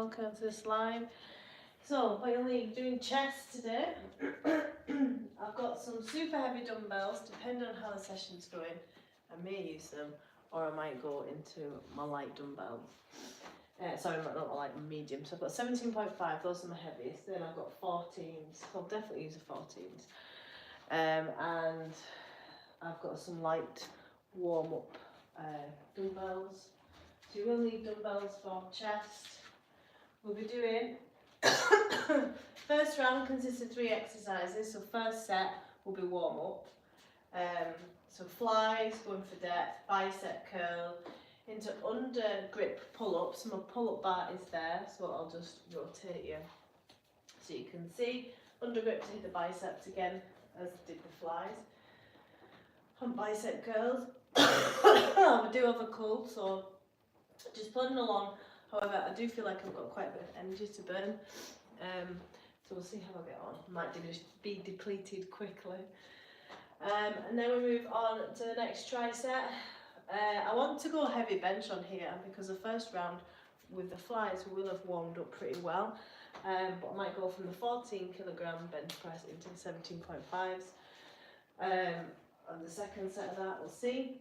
welcome to this live. So, we're doing chest today. I've got some super heavy dumbbells, depending on how the session's going. I may use them, or I might go into my light dumbbells. Sorry, not my light, medium. So I've got 17.5, those are my heaviest. Then I've got 14s, so I'll definitely use the 14s. And I've got some light warm-up dumbbells. So you will need dumbbells for chest. We'll be doing, first round consists of 3 exercises. So first set will be warm-up. So flies, going for depth, bicep curl, into under grip pull-ups. My pull-up bar is there, so I'll just rotate you so you can see. Under grip to hit the biceps again, as did the flies. On bicep curls, I do have a cold, so just plodding along. However, I do feel like I've got quite a bit of energy to burn, so we'll see how I get on. Might be depleted quickly. And then we move on to the next tricep. I want to go heavy bench on here because the first round with the flies we will have warmed up pretty well, but I might go from the 14 kilogram bench press into the 17.5s. On the second set of that, we'll see.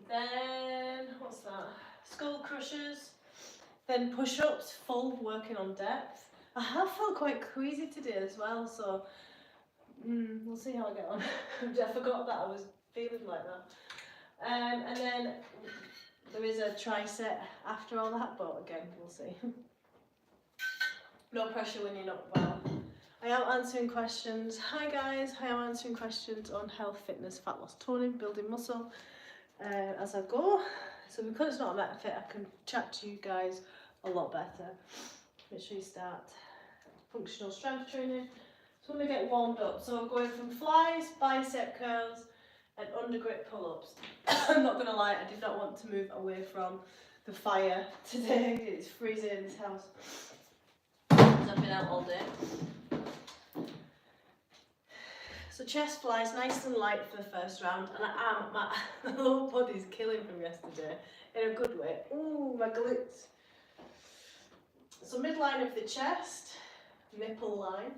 Then what's that? Skull crushers. Then push-ups, full, working on depth. I have felt quite queasy today as well, so we'll see how I get on. I forgot that I was feeling like that. And then there is a tricep after all that, but again, we'll see. No pressure when you're not well. I am answering questions. Hi guys, I am answering questions on health, fitness, fat loss, toning, building muscle as I go. So because it's not a method, I can chat to you guys a lot better. Make sure you start functional strength training. So when we get warmed up, so I'm going from flies, bicep curls, and under grip pull-ups. I'm not going to lie, I did not want to move away from the fire today. It's freezing in this house. I've been out all day. So chest flies, nice and light for the first round, and my lower body's killing from yesterday in a good way. Ooh, my glutes. So midline of the chest, nipple line.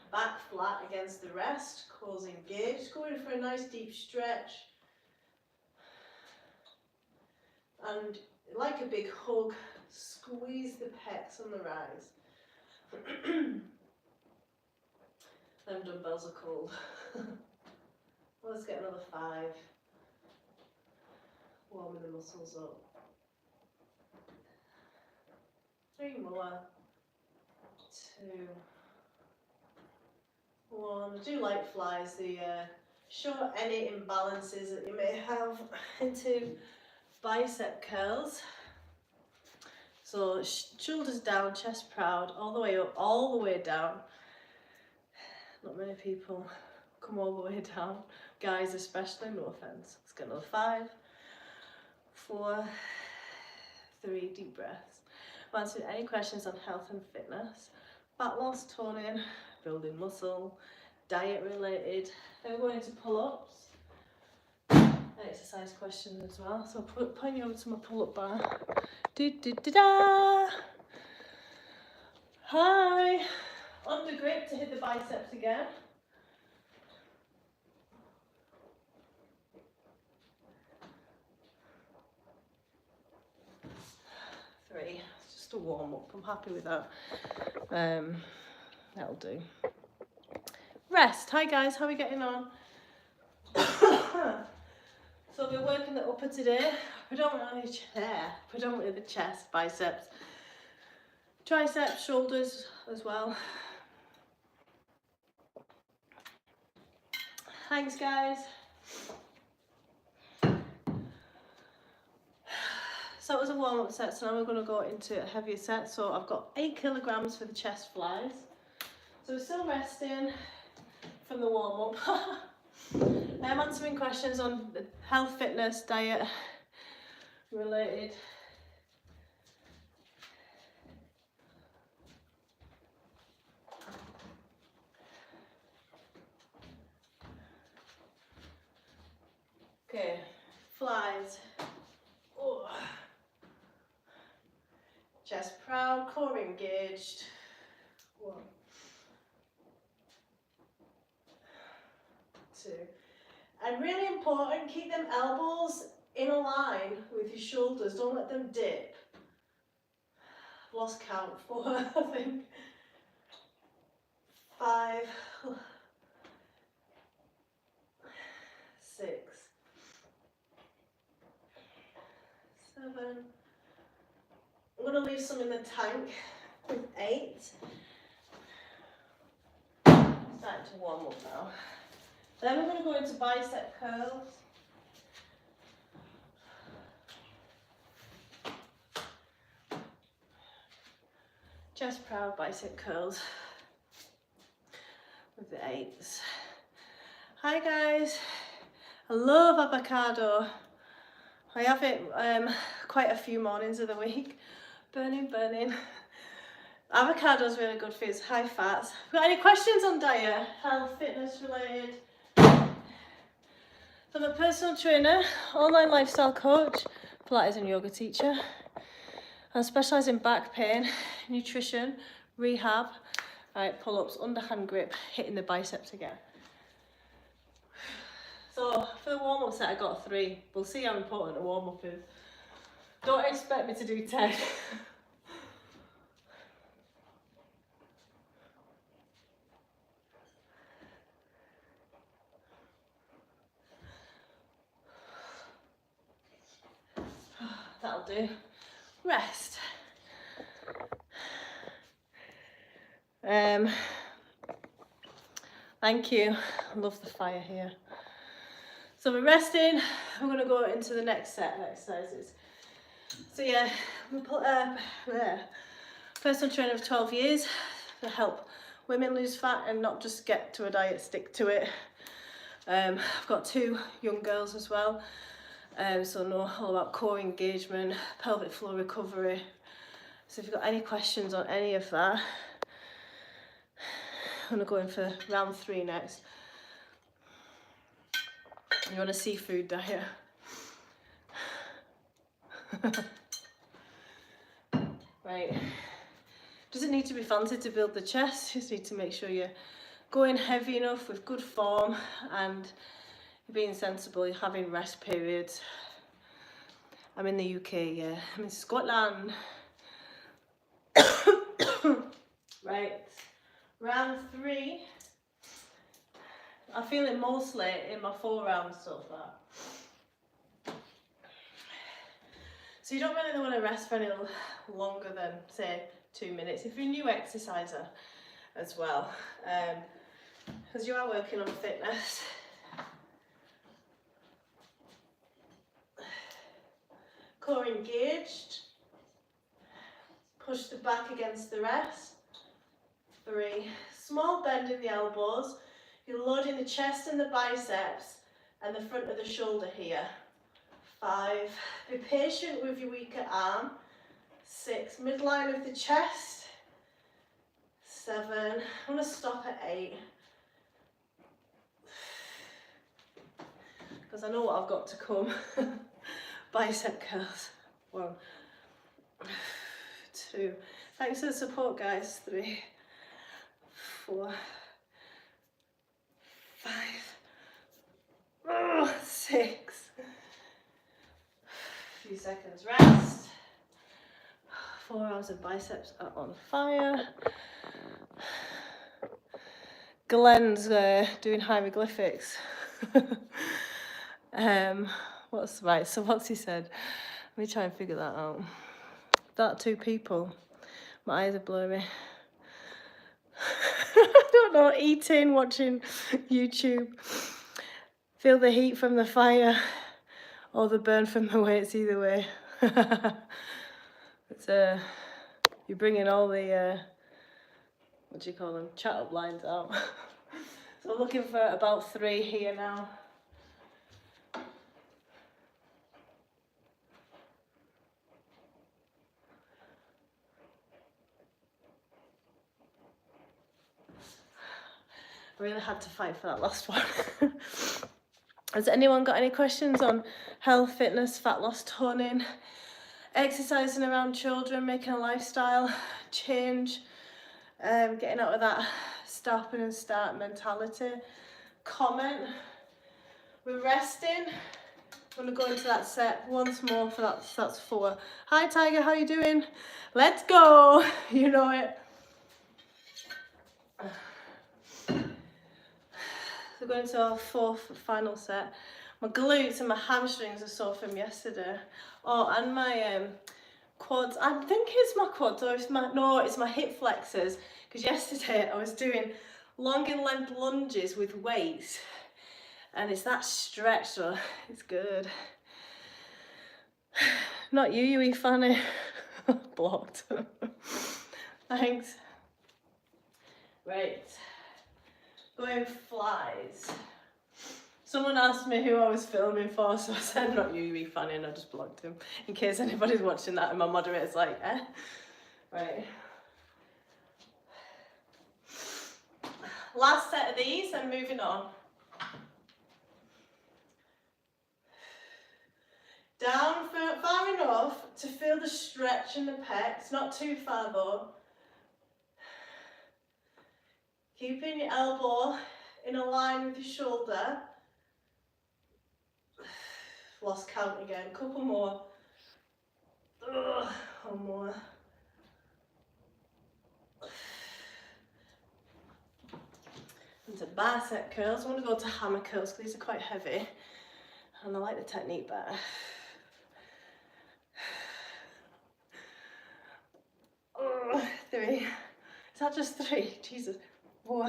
Back flat against the rest, cause engaged, going for a nice deep stretch. And like a big hug, squeeze the pecs on the rise. Them dumbbells are cold. Well, let's get another 5. Warming the muscles up. 3 more. 2. 1. I do like flies. They show any imbalances that you may have into bicep curls. So shoulders down, chest proud, all the way up, all the way down. Not many people come all the way down. Guys especially, no offense. Let's get another 5, 4, 3, deep breaths. I'm answering any questions on health and fitness, fat loss, toning, building muscle, diet related. Then we're going into pull-ups. Exercise questions as well. So point you over to my pull-up bar. Da. Hi. Under grip to hit the biceps again. 3. It's just a warm-up. I'm happy with that. That'll do. Rest. Hi guys, how are we getting on? So we're working the upper today. Predominantly the chest, biceps, triceps, shoulders as well. Thanks guys. So it was a warm-up set, so now we're going to go into a heavier set. So I've got 8 kilograms for the chest flies. So we're still resting from the warm-up. I'm answering questions on health, fitness, diet related. Okay, flies. Oh. Chest proud, core engaged. 1, 2. And really important, keep them elbows in a line with your shoulders. Don't let them dip. I've lost count. 4, I think. 5, 6, 7. I'm going to leave some in the tank with 8. Starting to warm up now. Then we're going to go into bicep curls. Chest proud bicep curls with the 8s. Hi guys, I love avocado. I have it quite a few mornings of the week. Burning. Avocado's really good for you, it's high fats. Got any questions on diet, health, fitness related? So I'm a personal trainer, online lifestyle coach, Pilates and yoga teacher. I specialise in back pain, nutrition, rehab, right, pull-ups, underhand grip, hitting the biceps again. So for the warm-up set I got 3. We'll see how important a warm-up is. Don't expect me to do 10. That'll do. Rest. Thank you. I love the fire here. So we're resting. We're going to go into the next set of exercises. So yeah, we put personal trainer for 12 years to help women lose fat and not just get to a diet, stick to it. I've got 2 young girls as well. So I know all about core engagement, pelvic floor recovery. So if you've got any questions on any of that, I'm going to go in for round 3 next. You're on a seafood diet. Right. Doesn't need to be fancy to build the chest, you just need to make sure you're going heavy enough with good form and you're being sensible, you're having rest periods. I'm in the UK, yeah. I'm in Scotland. Right, round 3. I feel it mostly in my forearms so far. So you don't really want to rest for any longer than, say, 2 minutes. If you're a new exerciser as well, because you are working on fitness. Core engaged. Push the back against the rest. 3. Small bend in the elbows. You're loading the chest and the biceps and the front of the shoulder here. 5. Be patient with your weaker arm. 6. Midline of the chest. 7. I'm going to stop at 8. Because I know what I've got to come. Bicep curls. 1, 2. Thanks for the support, guys. 3, 4, 5, 6. A few seconds rest. Forearms and biceps are on fire. Glenn's doing hieroglyphics. What's he said? Let me try and figure that out. That 2 people. My eyes are blurry. I don't know, eating, watching YouTube. Feel the heat from the fire or the burn from the weights, either way. It's, you're bringing all the, what do you call them, chat up lines out. So I'm looking for about 3 here now. I really had to fight for that last one. Has anyone got any questions on health, fitness, fat loss, toning, exercising around children, making a lifestyle change, getting out of that stopping and start mentality. Comment. We're resting. I'm going to go into that set once more for that, so that's 4. Hi Tiger, how you doing? Let's go. You know it. So going to our 4th final set. My glutes and my hamstrings are sore from yesterday. Oh, and my quads. I think it's my quads, or it's my hip flexors. Because yesterday I was doing long in length lunges with weights, and it's that stretch, so it's good. Not you, you wee fanny. Blocked. Thanks. Right. Going flies. Someone asked me who I was filming for, so I said not you, you wee fanny, and I just blocked him. In case anybody's watching that and my moderator's like, eh? Right. Last set of these and moving on. Down far enough to feel the stretch in the pecs, not too far though. Keeping your elbow in a line with your shoulder. Lost count again, couple more. Ugh, one more. Into bicep curls. I want to go to hammer curls because these are quite heavy and I like the technique better. 3. Is that just 3? Jesus. 4.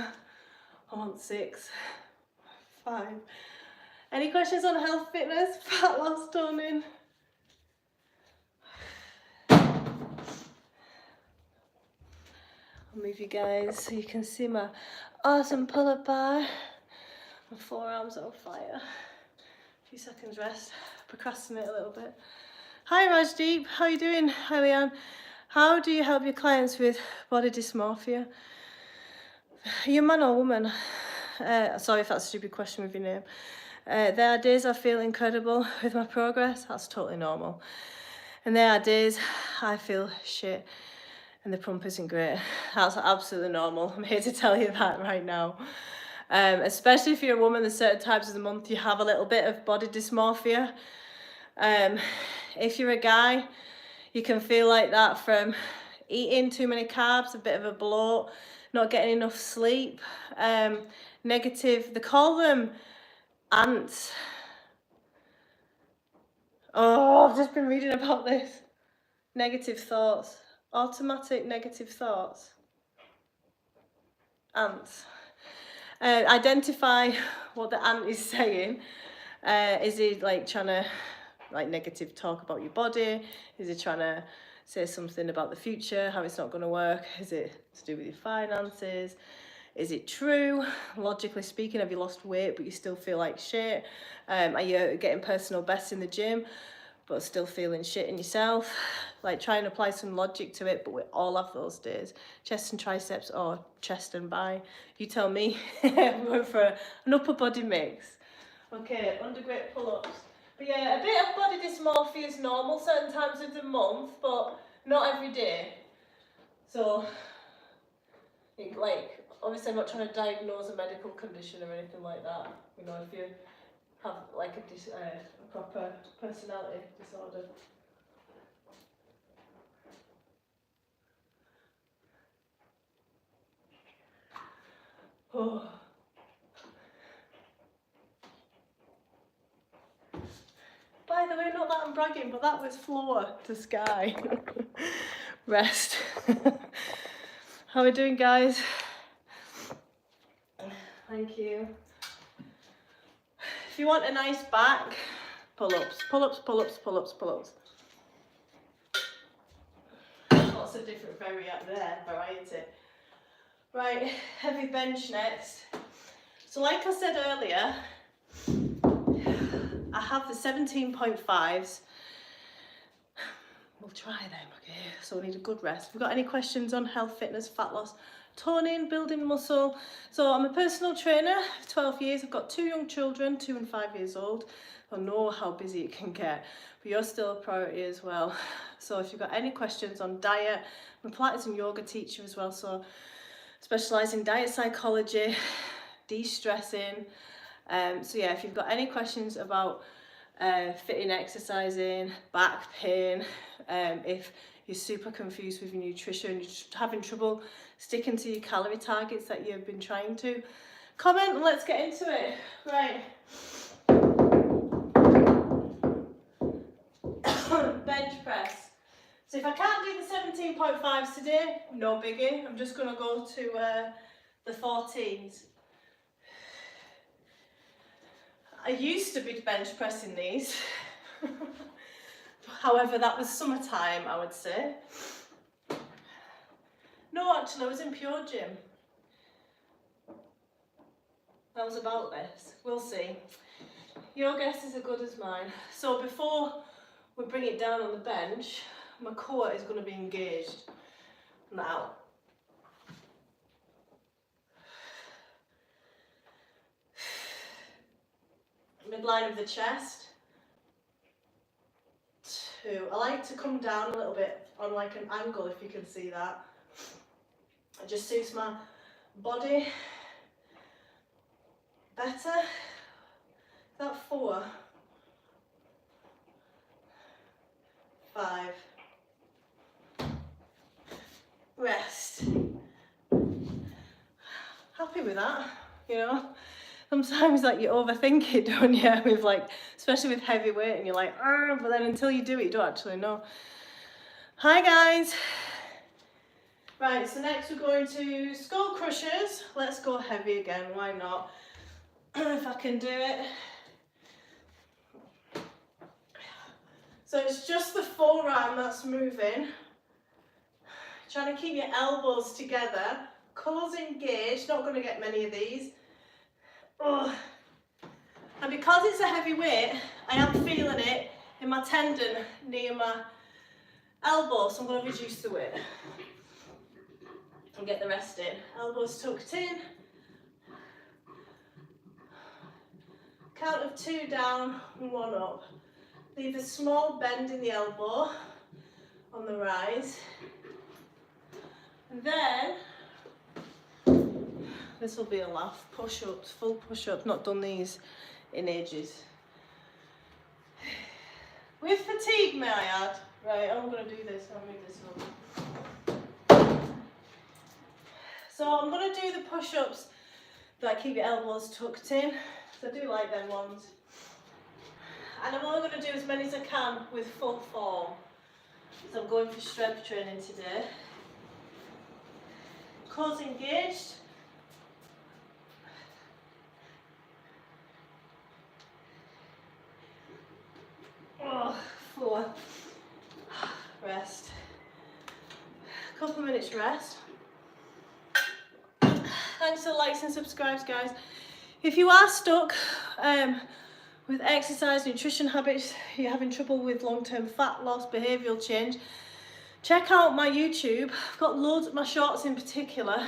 I want 6. 5. Any questions on health, fitness, fat loss, toning? I'll move you guys so you can see my awesome pull-up bar. My forearms are on fire. A few seconds rest. Procrastinate a little bit. Hi Rajdeep, how are you doing? Hi Leanne. How do you help your clients with body dysmorphia? Are you a man or woman? Sorry if that's a stupid question with your name. There are days I feel incredible with my progress. That's totally normal. And there are days I feel shit and the pump isn't great. That's absolutely normal. I'm here to tell you that right now. Especially if you're a woman, there's certain times of the month you have a little bit of body dysmorphia. If you're a guy, you can feel like that from eating too many carbs, a bit of a bloat, not getting enough sleep, negative, they call them ants. Oh, I've just been reading about this. Negative thoughts, automatic negative thoughts. Ants. Identify what the ant is saying. Is he like trying to like negative talk about your body? Is he trying to say something about the future, how it's not going to work? Is it to do with your finances? Is it true? Logically speaking, have you lost weight but you still feel like shit? Are you getting personal bests in the gym but still feeling shit in yourself? Like try and apply some logic to it, but we all have those days. Chest and triceps or chest and bi. You tell me. I'm going for an upper body mix. Okay, undergrip pull-ups. But yeah, a bit of body dysmorphia is normal certain times of the month, but not every day. So, like, obviously I'm not trying to diagnose a medical condition or anything like that. You know, if you have like a proper personality disorder. Oh. By the way, not that I'm bragging, but that was floor to sky. Rest. How are we doing, guys? Thank you. If you want a nice back, pull-ups, pull-ups, pull-ups, pull-ups, pull-ups. Lots of different variety. Right, heavy bench next. So like I said earlier, I have the 17.5s. We'll try them, okay? So we need a good rest. If you've got any questions on health, fitness, fat loss, toning, building muscle. So I'm a personal trainer for 12 years. I've got 2 young children, 2 and 5 years old. I know how busy it can get, but you're still a priority as well. So if you've got any questions on diet, I'm a Pilates and yoga teacher as well, so specialise in diet psychology, de-stressing. So yeah, if you've got any questions about fitting exercising, back pain, if you're super confused with your nutrition, you're just having trouble sticking to your calorie targets that you've been trying to, comment and let's get into it. Right. Bench press. So if I can't do the 17.5s today, no biggie. I'm just going to go to the 14s. I used to be bench pressing these. However, that was summertime, I would say. No, actually, I was in Pure Gym. That was about this. We'll see. Your guess is as good as mine. So before we bring it down on the bench, my core is going to be engaged. Now, midline of the chest. 2. I like to come down a little bit on like an angle, if you can see that. It just suits my body better. That 4. 5. Rest. Happy with that, you know. Sometimes like you overthink it, don't you? With like, especially with heavy weight, and you're like, but then until you do it, you don't actually know. Hi guys. Right, so next we're going to skull crushers. Let's go heavy again, why not? If I can do it. So it's just the forearm that's moving. Trying to keep your elbows together. Cores engaged, not going to get many of these. Oh. And because it's a heavy weight, I am feeling it in my tendon near my elbow, so I'm going to reduce the weight and get the rest in. Elbows tucked in. Count of 2 down and 1 up. Leave a small bend in the elbow on the rise. And then, this will be a laugh, push-ups, full push-ups, not done these in ages. With fatigue, may I add. Right, I'm going to do this, I'll move this up. So I'm going to do the push-ups that keep your elbows tucked in. So I do like them ones. And I'm only going to do as many as I can with full form. So I'm going for strength training today. Cores engaged. Oh, 4. Rest. Couple of minutes rest. Thanks for the likes and subscribes, guys. If you are stuck with exercise, nutrition habits, you're having trouble with long-term fat loss, behavioural change, check out my YouTube. I've got loads of my shorts in particular,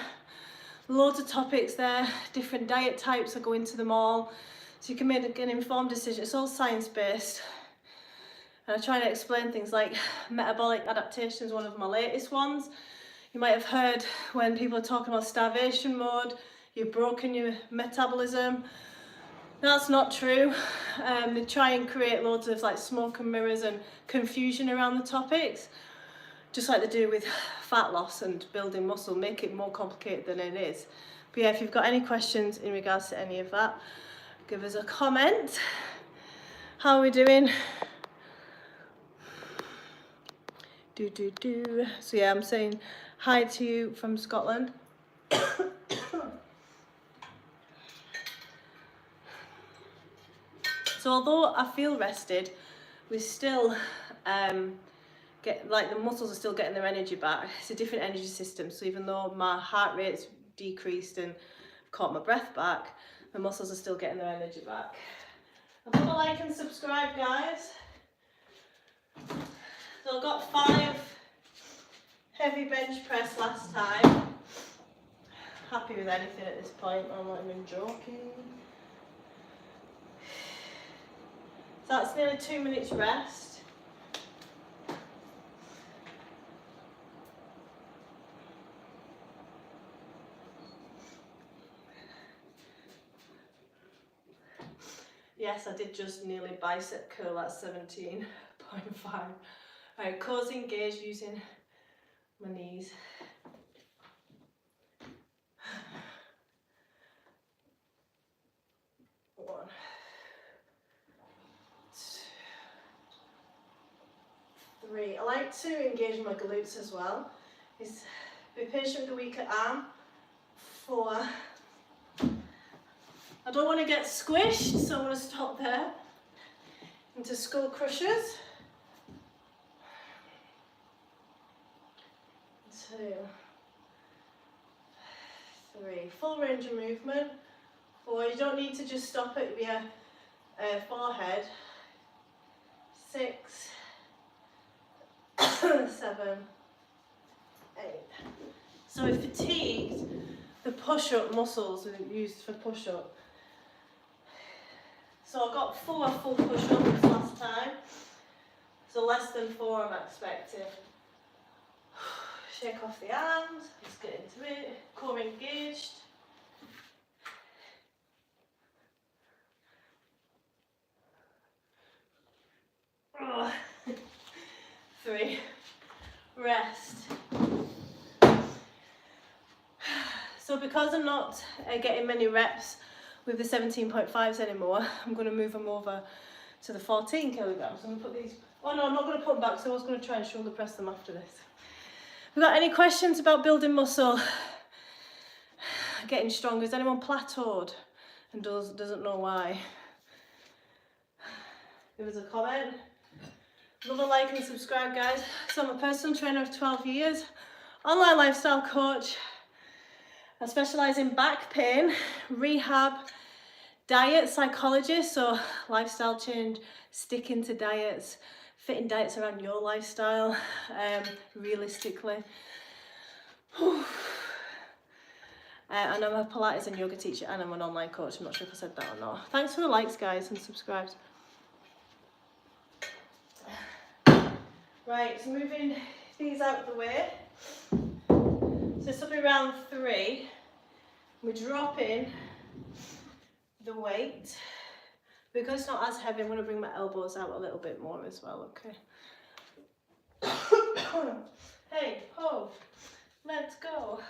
loads of topics there, different diet types, I go into them all, so you can make an informed decision. It's all science-based. And I try to explain things like metabolic adaptation is one of my latest ones. You might have heard when people are talking about starvation mode, you've broken your metabolism. That's not true. They try and create loads of like smoke and mirrors and confusion around the topics, just like they do with fat loss and building muscle, make it more complicated than it is. But yeah, if you've got any questions in regards to any of that, give us a comment. How are we doing? So yeah, I'm saying hi to you from Scotland. So although I feel rested, we still get, like, the muscles are still getting their energy back. It's a different energy system. So even though my heart rate's decreased and I've caught my breath back, my muscles are still getting their energy back. I've got a like and subscribe, guys. So I got 5 heavy bench press last time. happy with anything at this point. I'm not even joking. So that's nearly 2 minutes rest. Yes, I did just nearly bicep curl at 17.5. Alright, core's engaged using my knees. One, two, three. I like to engage my glutes as well. Be patient with the weaker arm. 4. I don't want to get squished, so I'm going to stop there. Into skull crushers. 2, 3. Full range of movement. 4. You don't need to just stop at your forehead. 6, 7, 8. So if fatigued, the push-up muscles are used for push-up. So I got 4 full push-ups last time. So less than 4 I'm expecting. Shake off the arms, let's get into it. Core engaged. Oh. 3. Rest. So because I'm not getting many reps with the 17.5s anymore, I'm going to move them over to the 14 kilograms. I'm going to put these, oh no, I'm not going to put them back, so I was going to try and shoulder press them after this. Have you got any questions about building muscle, getting stronger? Is anyone plateaued and doesn't know why? Give us a comment. Love a like and subscribe, guys. So I'm a personal trainer of 12 years, online lifestyle coach. I specialise in back pain, rehab, diet psychologist, so lifestyle change, sticking to diets, fitting diets around your lifestyle, realistically. And I'm a Pilates and yoga teacher, and I'm an online coach. I'm not sure if I said that or not. Thanks for the likes, guys, and subscribes. Right, so moving these out of the way. So this will be round 3. We're dropping the weight. Because it's not as heavy, I'm going to bring my elbows out a little bit more as well, okay? Hey, ho, let's go.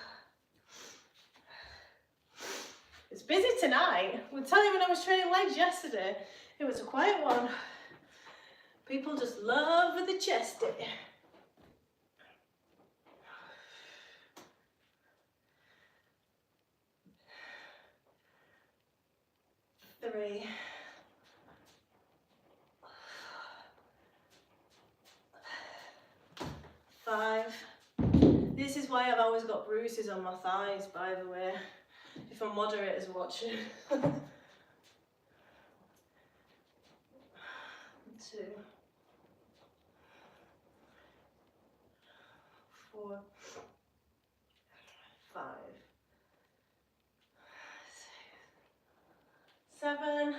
It's busy tonight. I'll tell you, when I was training legs yesterday, it was a quiet one. People just love the chesty. 3. 5. This is why I've always got bruises on my thighs, by the way, if my moderators are watching. 2. 4. 5. 7.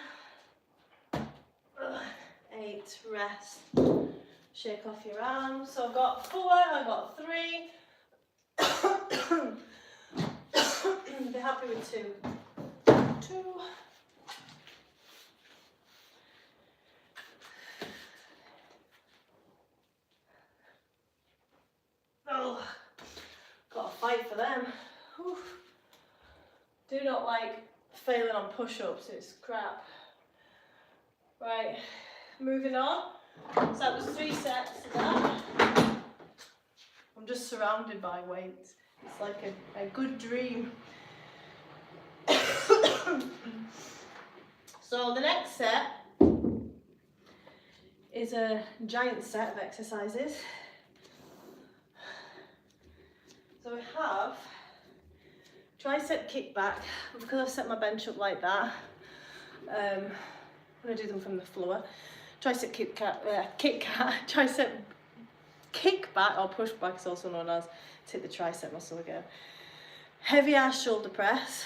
8. Rest. Shake off your arms. So I've got 4, I've got 3. Be happy with 2. 2. Oh, got to fight for them. Whew. Do not like failing on push-ups, it's crap. Right, moving on. So that was 3 sets of that. I'm just surrounded by weights. It's like a good dream. So the next set is a giant set of exercises. So we have tricep kickback. Because I've set my bench up like that, I'm going to do them from the floor. Tricep tricep kickback or pushback is also known as, take the tricep muscle again. Heavy ass shoulder press.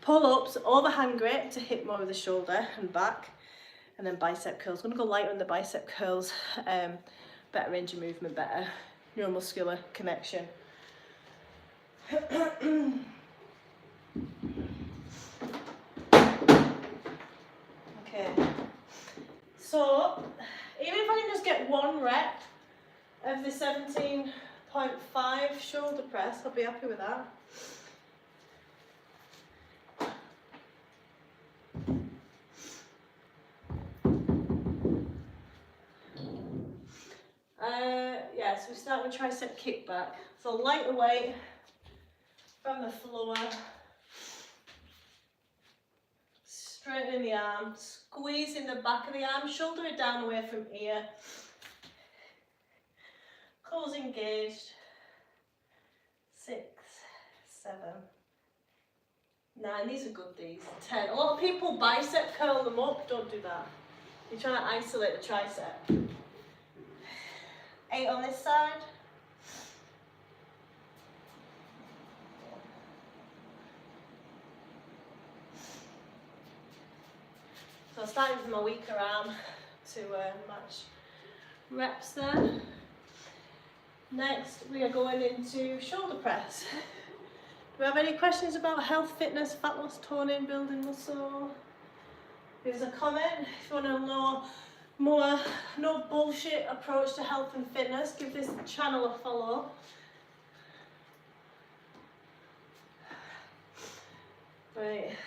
Pull-ups, overhand grip to hit more of the shoulder and back. And then bicep curls. I'm going to go lighter on the bicep curls. Better range of movement, better neuromuscular connection. Okay. So, even if I can just get one rep of the 17.5 shoulder press, I'll be happy with that. Yeah, so we start with tricep kickback. So lighter weight from the floor, straightening the arm, squeezing the back of the arm, shoulder it down away from ear, core engaged, 6, 7, 9, these are good, these, 10. A lot of people bicep curl them up, don't do that. You're trying to isolate the tricep. 8 on this side. So I started with my weaker arm to match reps there. Next we are going into shoulder press. Do we have any questions about health, fitness, fat loss, toning, building muscle? There's a comment. If you want to know more no bullshit approach to health and fitness, give this channel a follow. Right,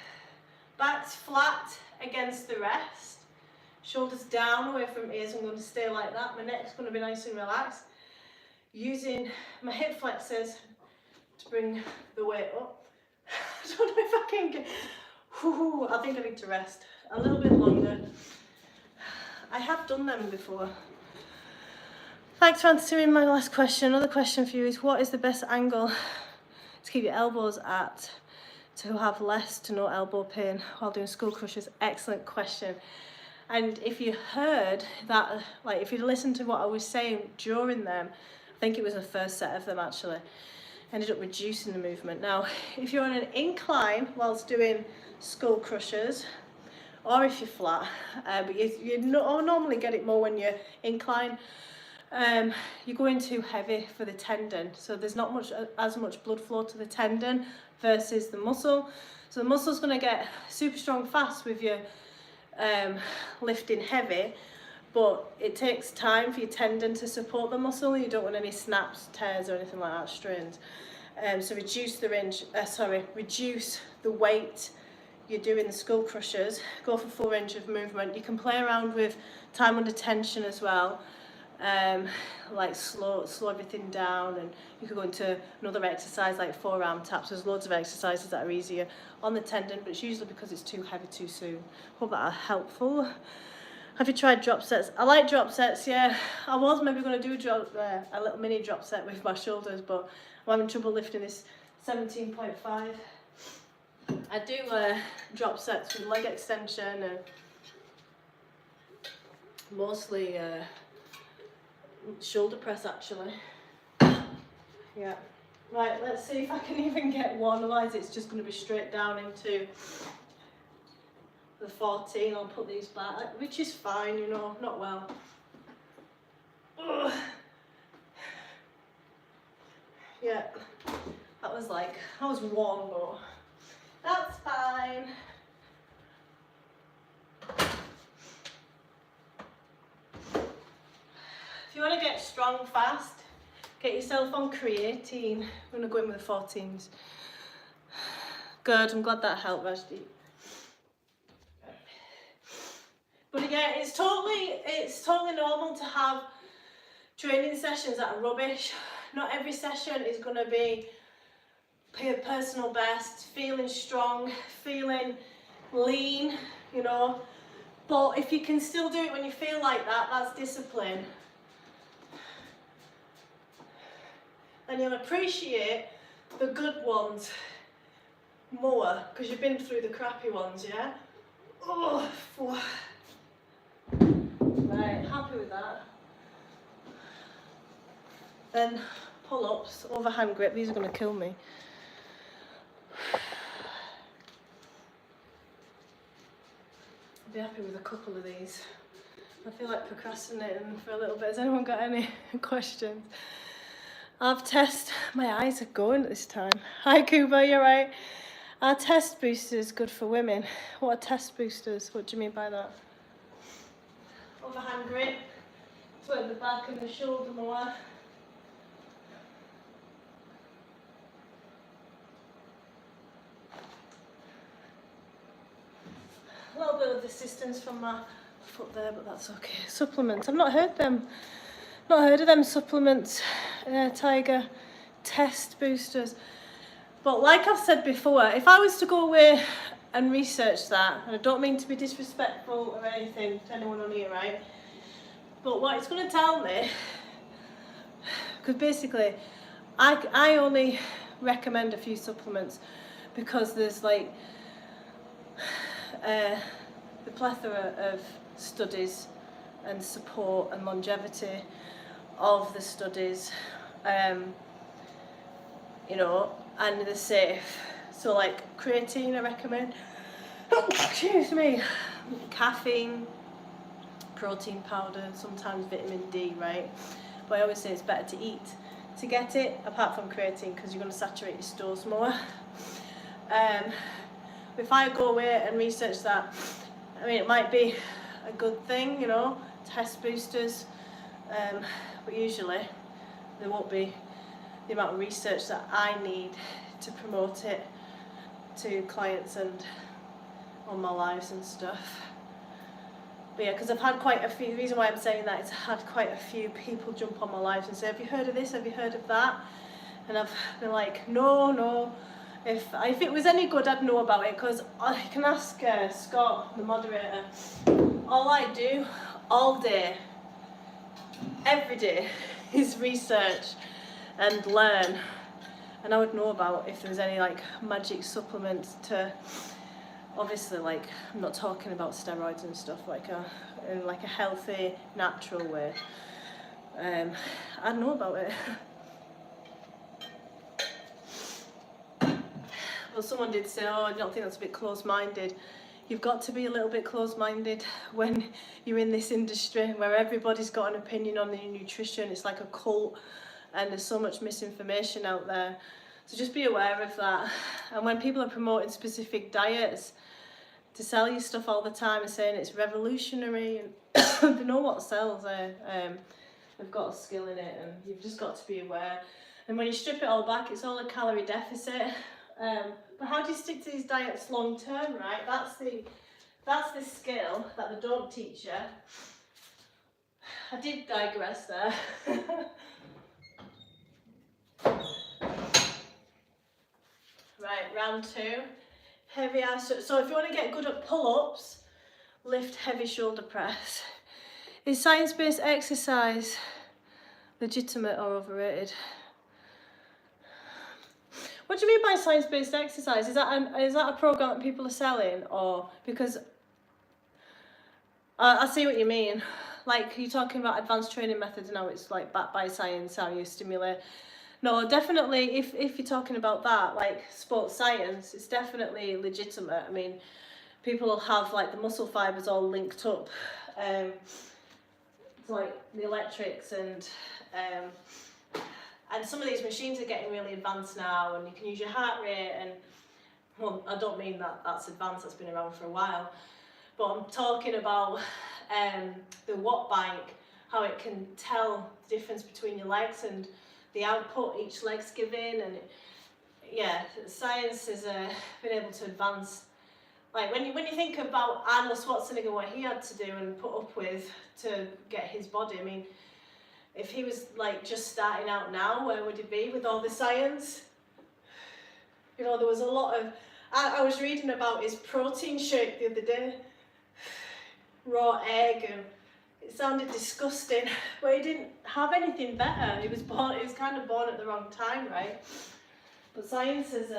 back's flat against the rest, shoulders down away from ears. I'm going to stay like that. My neck's going to be nice and relaxed, using my hip flexors to bring the weight up. I don't know if I can get, I think I need to rest a little bit longer. I have done them before. Thanks for answering my last question. Another question for you is, what is the best angle to keep your elbows at to have less to no elbow pain while doing skull crushers? Excellent question. And if you heard that, like if you listened to what I was saying during them, I think it was the first set of them actually, ended up reducing the movement. Now, if you're on an incline whilst doing skull crushers, or if you're flat, but you normally get it more when you're incline, you're going too heavy for the tendon. So there's not as much blood flow to the tendon versus the muscle. So the muscle's going to get super strong fast with your lifting heavy, but it takes time for your tendon to support the muscle. You don't want any snaps, tears or anything like that, strains. So reduce the weight you're doing the skull crushers, go for full range of movement. You can play around with time under tension as well, like slow everything down, and you could go into another exercise like forearm taps. There's loads of exercises that are easier on the tendon, but it's usually because it's too heavy too soon. Hope that are helpful. Have you tried drop sets? I like drop sets, yeah. I was maybe going to do a little mini drop set with my shoulders, but I'm having trouble lifting this 17.5. I do drop sets with leg extension and mostly shoulder press actually. Yeah. Right, let's see if I can even get one, otherwise it's just going to be straight down into the 14. I'll put these back, which is fine, you know, not well. Ugh. Yeah, that was warm, but that's fine. If you want to get strong fast, get yourself on creatine. I'm going to go in with the 14s. Good, I'm glad that helped, Rajdeep. But again, it's totally normal to have training sessions that are rubbish. Not every session is going to be your personal best, feeling strong, feeling lean, you know. But if you can still do it when you feel like that, that's discipline. And you'll appreciate the good ones more because you've been through the crappy ones, yeah? Oh, right, happy with that. Then pull-ups, overhand grip, these are going to kill me. be happy with a couple of these. I feel like procrastinating for a little bit. Has anyone got any questions? My eyes are going this time. Hi Kuba, you're right. Are test boosters good for women? What are test boosters? What do you mean by that? Overhand grip. Work the back and the shoulder more. A little bit of assistance from my foot there, but that's okay. Supplements. I've not heard of them supplements. Tiger test boosters. But like I've said before, if I was to go away and research that, and I don't mean to be disrespectful or anything to anyone on here, right? But what it's going to tell me, because basically I only recommend a few supplements because there's like the plethora of studies and support and longevity of the studies, you know, and they're safe. So like creatine I recommend, excuse me, caffeine, protein powder, sometimes vitamin D, right? But I always say it's better to eat to get it, apart from creatine, because you're going to saturate your stores more. If I go away and research that, I mean, it might be a good thing, you know, test boosters, but usually there won't be the amount of research that I need to promote it to clients and on my lives and stuff. But yeah, because I've had quite a few, the reason why I'm saying that is I've had quite a few people jump on my lives and say, have you heard of this, have you heard of that? And I've been like, no. If it was any good, I'd know about it, because I can ask Scott, the moderator. All I do all day, every day, is research and learn. And I would know about if there was any like magic supplements to, obviously, like, I'm not talking about steroids and stuff, in like a healthy, natural way. I'd know about it. Well, someone did say, oh, I don't think that's a bit close-minded. You've got to be a little bit close-minded when you're in this industry where everybody's got an opinion on your nutrition. It's like a cult, and there's so much misinformation out there. So just be aware of that. And when people are promoting specific diets to sell you stuff all the time and saying it's revolutionary, and they know what sells, they've got a skill in it, and you've just got to be aware. And when you strip it all back, it's all a calorie deficit. But how do you stick to these diets long term, right? That's the skill that they don't teach you. I did digress there. Right, round 2. Heavy ass. So if you want to get good at pull-ups, lift heavy shoulder press. Is science-based exercise legitimate or overrated? What do you mean by science-based exercise? Is that a program that people are selling, or because I see what you mean? Like, you're talking about advanced training methods now. It's like backed by science, how you stimulate. No, definitely. If you're talking about that, like sports science, it's definitely legitimate. I mean, people will have like the muscle fibers all linked up, to like the electrics and. And some of these machines are getting really advanced now, and you can use your heart rate, and well, I don't mean that that's advanced, that's been around for a while, but I'm talking about the watt bike, how it can tell the difference between your legs and the output each leg's giving, and yeah, science has been able to advance. Like when you think about Arnold Schwarzenegger, what he had to do and put up with to get his body, I mean, if he was like just starting out now, where would he be with all the science? You know, there was a lot of, I was reading about his protein shake the other day, raw egg, and it sounded disgusting, but he didn't have anything better. He was kind of born at the wrong time, right? But science has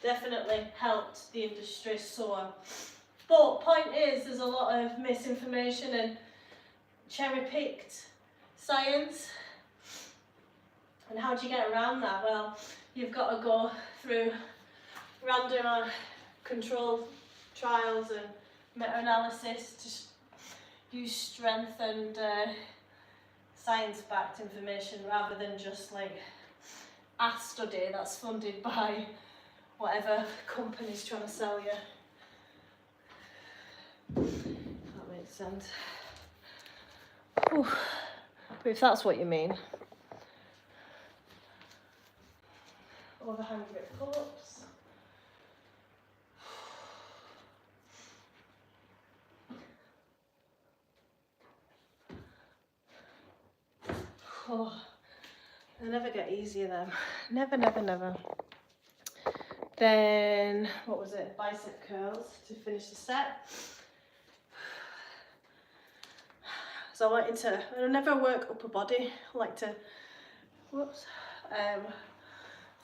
definitely helped the industry soar. But point is, there's a lot of misinformation and cherry-picked science. And how do you get around that? Well, you've got to go through random controlled trials and meta-analysis to use strength and science-backed information rather than just like a study that's funded by whatever company's trying to sell you. That makes sense. Whew. But if that's what you mean. Overhand grip pull-ups. Oh, they never get easier then. Never, never, never. Then, what was it? Bicep curls to finish the set. So I never work upper body. I like to,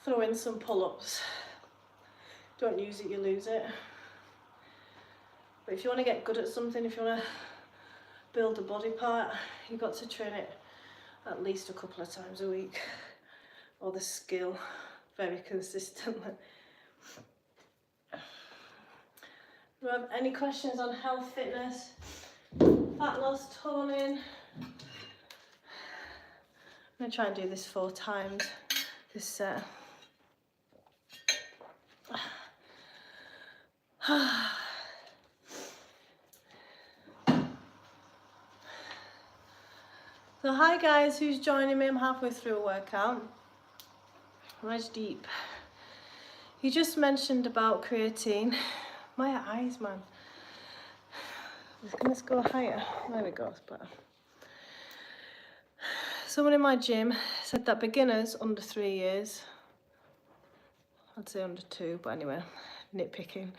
throw in some pull-ups. Don't use it, you lose it. But if you want to get good at something, if you want to build a body part, you've got to train it at least a couple of times a week, or the skill very consistently. Do you have any questions on health, fitness, fat loss, toning? I'm going to try and do this 4 times, this set. So hi guys, who's joining me? I'm halfway through a workout. Nice deep. You just mentioned about creatine. My eyes, man. Let's go higher. There we go, it's better. Someone in my gym said that beginners under 3 years, I'd say under 2, but anyway, nitpicking,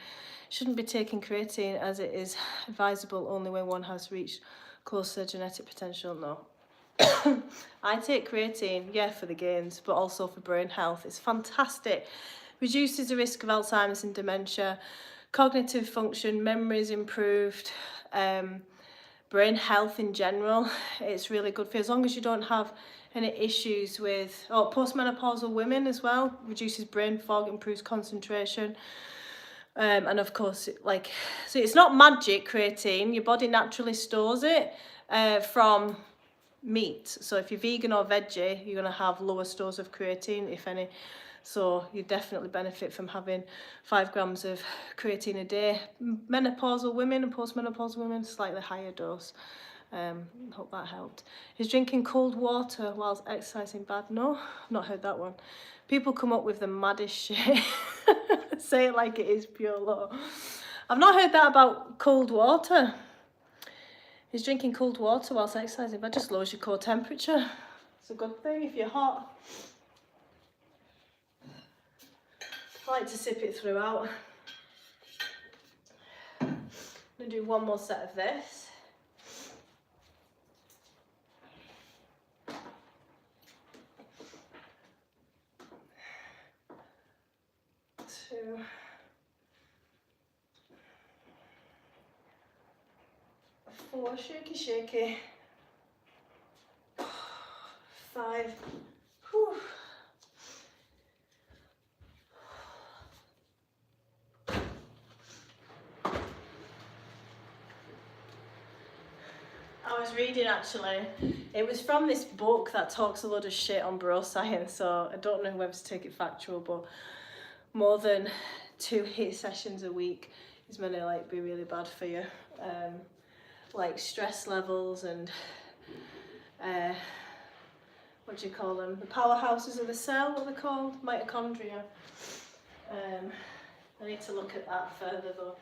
shouldn't be taking creatine as it is advisable only when one has reached closer genetic potential. No. I take creatine, yeah, for the gains, but also for brain health. It's fantastic. Reduces the risk of Alzheimer's and dementia, cognitive function, memory is improved, brain health in general. It's really good for you, as long as you don't have any issues with, postmenopausal women as well. Reduces brain fog, improves concentration. And of course, so it's not magic creatine. Your body naturally stores it from meat. So if you're vegan or veggie, you're going to have lower stores of creatine, if any. So you definitely benefit from having 5 grams of creatine a day. Menopausal women and postmenopausal women, slightly higher dose. Hope that helped. Is drinking cold water whilst exercising bad? No, I've not heard that one. People come up with the maddest shit. Say it like it is pure law. I've not heard that about cold water. Is drinking cold water whilst exercising bad? Just lowers your core temperature. It's a good thing if you're hot. I like to sip it throughout. I'm going to do one more set of this. Two. 4, shaky, shaky. 5. Whew. I was reading actually, it was from this book that talks a lot of shit on bro science, so I don't know whether to take it factual, but more than 2 HIIT sessions a week is meant to be really bad for you. Like stress levels and what do you call them? The powerhouses of the cell, what they're called? Mitochondria. I need to look at that further though.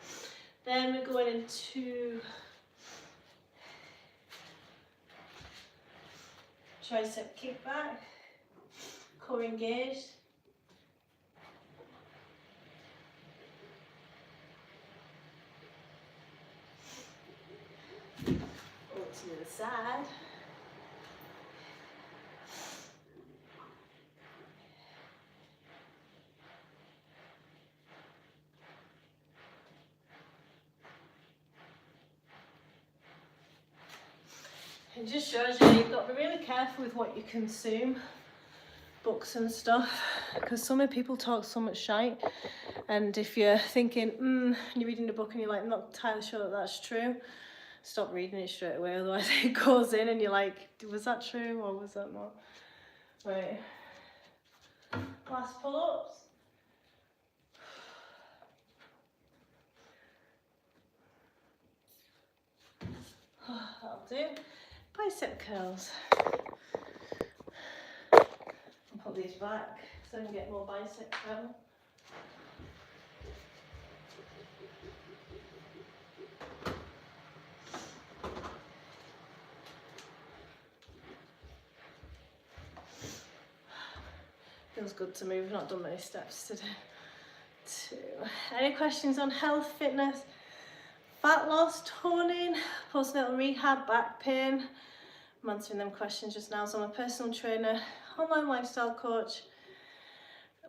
Then we're going into tricep kickback, core engaged. Over to the other side. It just shows you you've got to be really careful with what you consume. books and stuff, because so many people talk so much shite, and if you're thinking, and you're reading the book and you're like, I'm not entirely sure that that's true, stop reading it straight away, otherwise it goes in and you're like, was that true or was that not? Right, last pull-ups. That'll do. Bicep curls. I'll put these back so I can get more bicep curl. Feels good to move. I've not done many steps today. 2. Any questions on health, fitness, fat loss, toning, postnatal rehab, back pain? I'm answering them questions just now. So I'm a personal trainer, online lifestyle coach,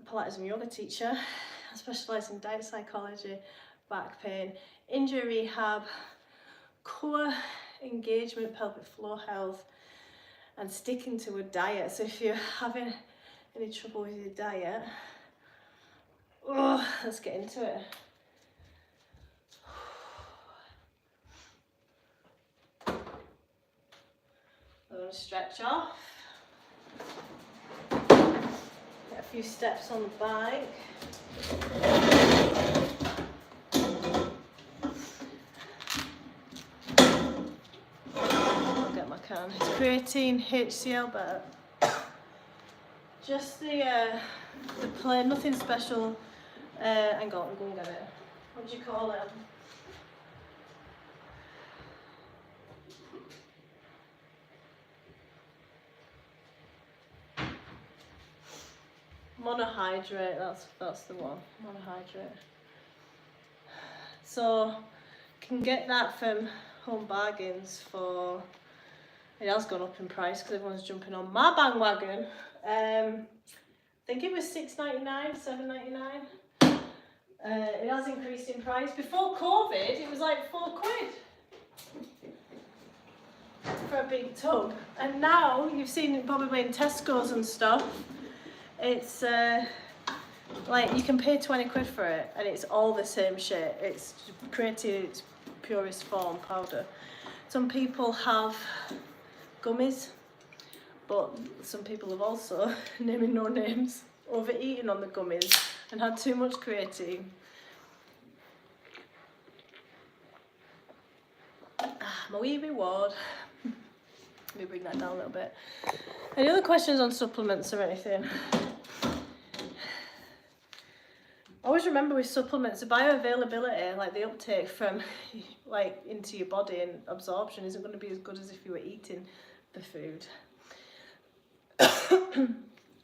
Pilates and yoga teacher. I specialise in diet psychology, back pain, injury rehab, core engagement, pelvic floor health, and sticking to a diet. So if you're having any trouble with your diet, let's get into it. I'm going to stretch off. Get a few steps on the bike. I'll get my can. It's creatine, HCl, but just the plain, nothing special. Hang on, go and get it. What do you call it? Monohydrate, that's the one. Monohydrate. So can get that from Home Bargains for, it has gone up in price because everyone's jumping on my bandwagon. I think it was $6.99, $7.99. It has increased in price. Before COVID, it was like £4 for a big tub, and now you've seen it probably in Tesco's and stuff. It's like you can pay £20 for it, and it's all the same shit. It's created its purest form, powder. Some people have gummies, but some people have also, naming no names, overeaten on the gummies and had too much creatine. My wee reward. Let me bring that down a little bit. Any other questions on supplements or anything? Always remember with supplements, the bioavailability, like the uptake from like into your body and absorption, isn't going to be as good as if you were eating the food.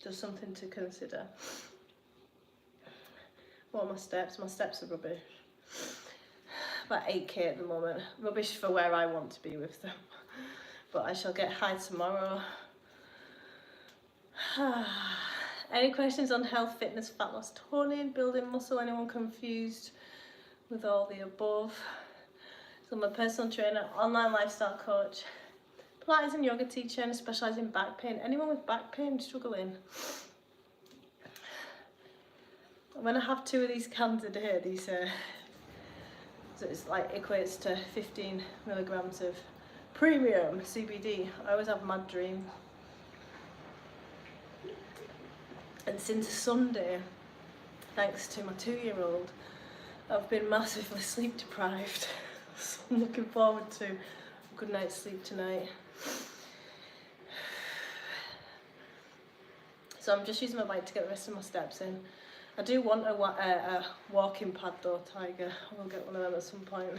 Just something to consider. What are my steps? My steps are rubbish. About 8k at the moment. Rubbish for where I want to be with them. But I shall get high tomorrow. Any questions on health, fitness, fat loss, toning, building muscle? Anyone confused with all the above? So I'm a personal trainer, online lifestyle coach, Pilates and yoga teacher, and I specialise in back pain. Anyone with back pain struggling? When I have 2 of these cans a day, these so it's like equates to 15 milligrams of premium CBD. I always have mad dreams. And since Sunday, thanks to my 2-year-old, I've been massively sleep deprived. So I'm looking forward to a good night's sleep tonight. So I'm just using my bike to get the rest of my steps in. I do want a walking pad though, Tiger. I will get one of them at some point.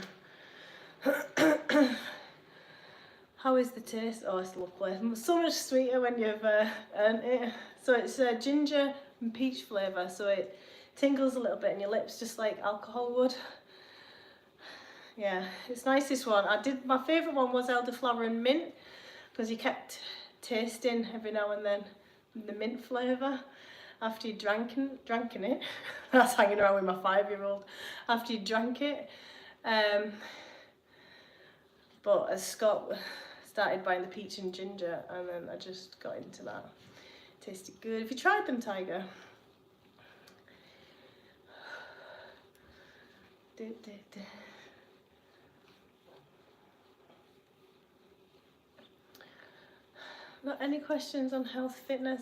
How is the taste? Oh, it's lovely. So much sweeter when you've earned it. So it's ginger and peach flavour, so it tingles a little bit in your lips, just like alcohol would. Yeah, it's nice, this one. My favourite one was elderflower and mint, because you kept tasting every now and then the mint flavour after you drank it. That's hanging around with my 5-year-old. After you drank it. But as Scott started buying the peach and ginger, and then I just got into that. tasty good. Have you tried them, Tiger? Got any questions on health, fitness?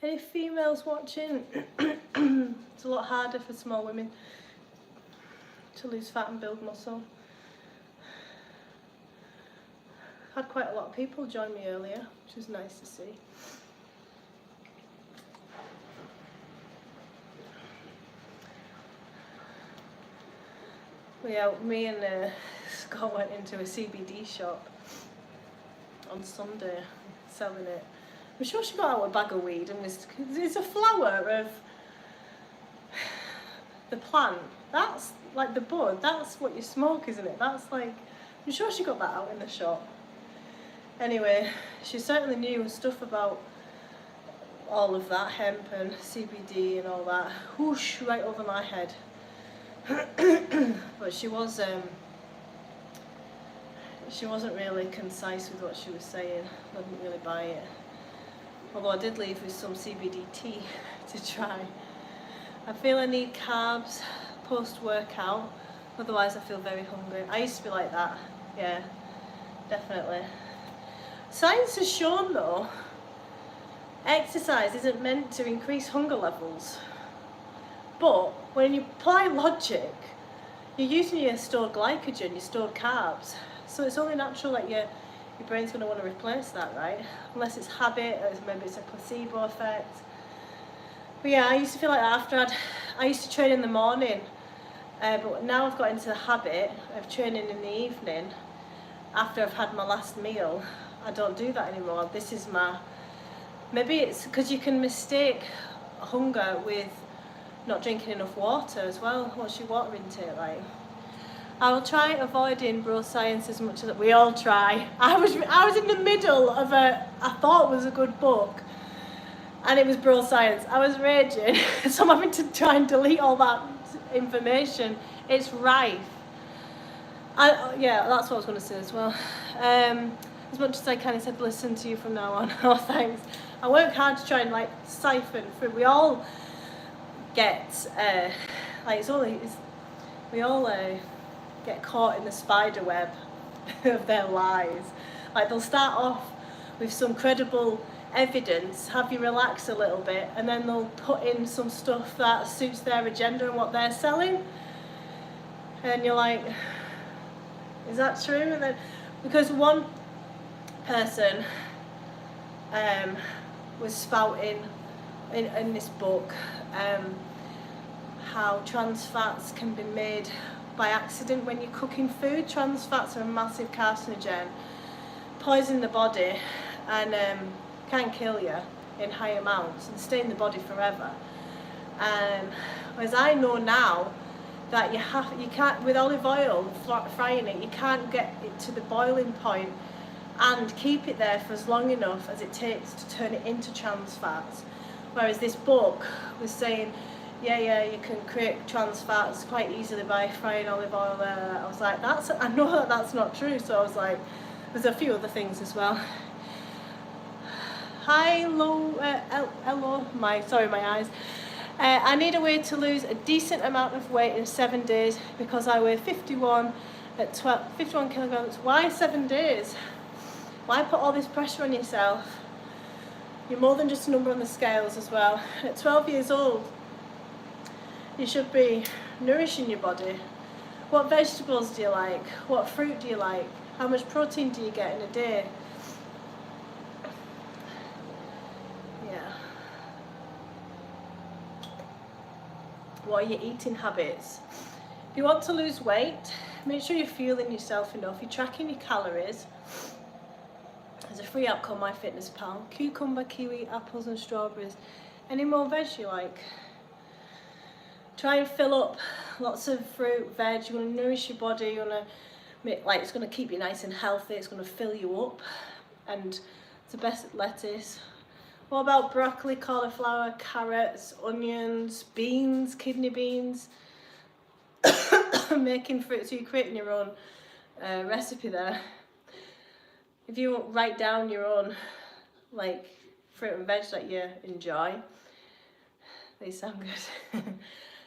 Any females watching? It's a lot harder for small women to lose fat and build muscle. Had quite a lot of people join me earlier, which was nice to see. Yeah, me and Scott went into a CBD shop on Sunday, selling it. I'm sure she got out a bag of weed and was. It's a flower of the plant. That's like the bud. That's what you smoke, isn't it? That's like. I'm sure she got that out in the shop. Anyway, she certainly knew stuff about all of that, hemp and CBD and all that. Whoosh, right over my head. But she wasn't really concise with what she was saying. I didn't really buy it. Although I did leave with some CBD tea to try. I feel I need carbs post-workout, otherwise I feel very hungry. I used to be like that, yeah, definitely. Science has shown though, exercise isn't meant to increase hunger levels. But when you apply logic, you're using your stored glycogen, your stored carbs. So it's only natural that your brain's going to want to replace that, right? Unless it's habit, or maybe it's a placebo effect. But yeah, I used to feel like that I used to train in the morning, but now I've got into the habit of training in the evening after I've had my last meal. I don't do that anymore. This is maybe it's because you can mistake hunger with not drinking enough water as well. What's your water intake like? I will try avoiding bro science as much as we all try. I was in the middle of I thought was a good book, and it was bro science. I was raging, so I'm having to try and delete all that information. It's rife. Yeah, that's what I was going to say as well. As much as I kind of said, listen to you from now on. Oh, thanks. I work hard to try and like siphon through. We all get we all get caught in the spider web of their lies. Like they'll start off with some credible evidence, have you relax a little bit, and then they'll put in some stuff that suits their agenda and what they're selling. And you're like, is that true? And then because one person was spouting in this book how trans fats can be made by accident when you're cooking food. Trans fats are a massive carcinogen, poison the body, and can kill you in high amounts and stay in the body forever. Whereas I know now that you can't, with olive oil frying it, you can't get it to the boiling point and keep it there for as long enough as it takes to turn it into trans fats. Whereas this book was saying, yeah, you can create trans fats quite easily by frying olive oil. I was like, I know that's not true. So I was like, there's a few other things as well. Hi, hello, my eyes. I need a way to lose a decent amount of weight in 7 days because I weigh 51 kilograms. Why 7 days? Why put all this pressure on yourself? You're more than just a number on the scales as well. At 12 years old, you should be nourishing your body. What vegetables do you like? What fruit do you like? How much protein do you get in a day? Yeah. What are your eating habits? If you want to lose weight, make sure you're fueling yourself enough. You're tracking your calories. There's a free app called MyFitnessPal. Cucumber, kiwi, apples and strawberries. Any more veg you like? Try and fill up lots of fruit, veg. You want to nourish your body. You want to make, like, it's going to keep you nice and healthy. It's going to fill you up, and it's the best lettuce. What about broccoli, cauliflower, carrots, onions, beans, kidney beans? Making fruit, so you're creating your own recipe there. If you write down your own like fruit and veg that you enjoy. They sound good.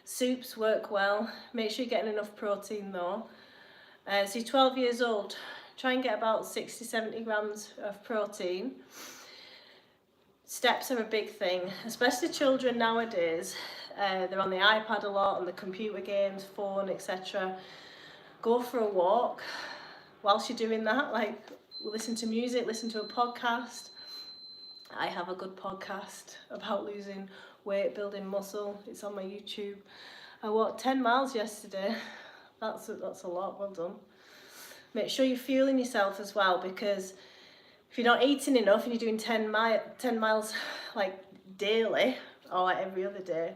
Soups work well. Make sure you're getting enough protein though. So you're 12 years old, try and get about 60-70 grams of protein. Steps are a big thing, especially children nowadays. They're on the iPad a lot, on the computer games, phone, etc. Go for a walk whilst you're doing that, like listen to music, listen to a podcast. I have a good podcast about losing weight, building muscle. It's on my YouTube. I walked 10 miles yesterday. That's a lot, well done. Make sure you're fueling yourself as well, because if you're not eating enough and you're doing 10 miles like daily or like every other day,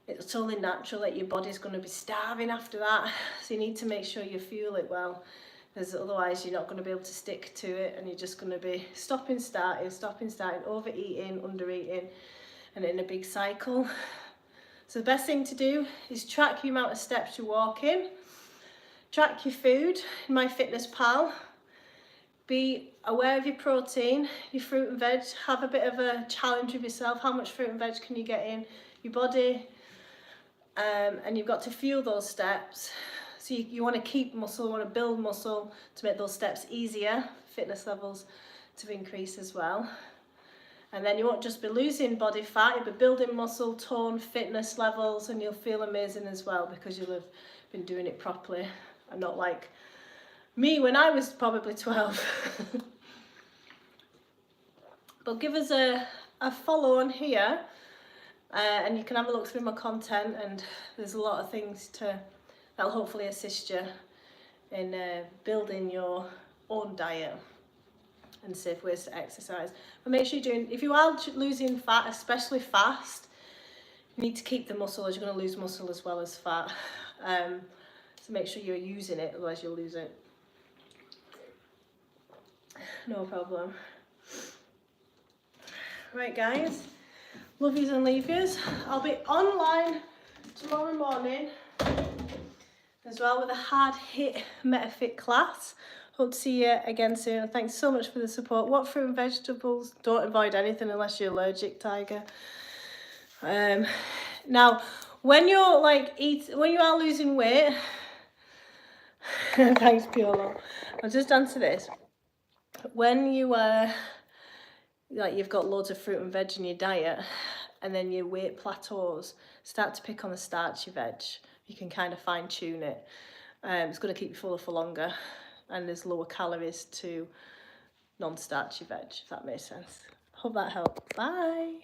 it's totally natural that your body's going to be starving after that. So you need to make sure you fuel it well, because otherwise you're not going to be able to stick to it, and you're just going to be stopping, starting, overeating, undereating, and in a big cycle. So the best thing to do is track the amount of steps you're walking, track your food in MyFitnessPal, be aware of your protein, your fruit and veg, have a bit of a challenge with yourself. How much fruit and veg can you get in your body? And you've got to fuel those steps. So you want to keep muscle, you want to build muscle to make those steps easier, fitness levels to increase as well. And then you won't just be losing body fat, you'll be building muscle, tone, fitness levels, and you'll feel amazing as well, because you'll have been doing it properly and not like me when I was probably 12. But give us a follow on here, and you can have a look through my content, and there's a lot of things that'll hopefully assist you in building your own diet and safe ways to exercise. But make sure you're doing, if you are losing fat, especially fast, you need to keep the muscle, as you're going to lose muscle as well as fat. So make sure you're using it, otherwise you'll lose it. No problem. Right guys, love yous and leave yous. I'll be online tomorrow morning as well with a hard hit MetaFit class. Hope to see you again soon. Thanks so much for the support. What fruit and vegetables? Don't avoid anything unless you're allergic, Tiger. Now, when you're when you are losing weight, thanks Piolo. I'll just answer this. When you you've got loads of fruit and veg in your diet, and then your weight plateaus, start to pick on the starchy veg. You can kind of fine tune it. It's going to keep you fuller for longer, and there's lower calories to non-starchy veg, if that makes sense. Hope that helped. Bye.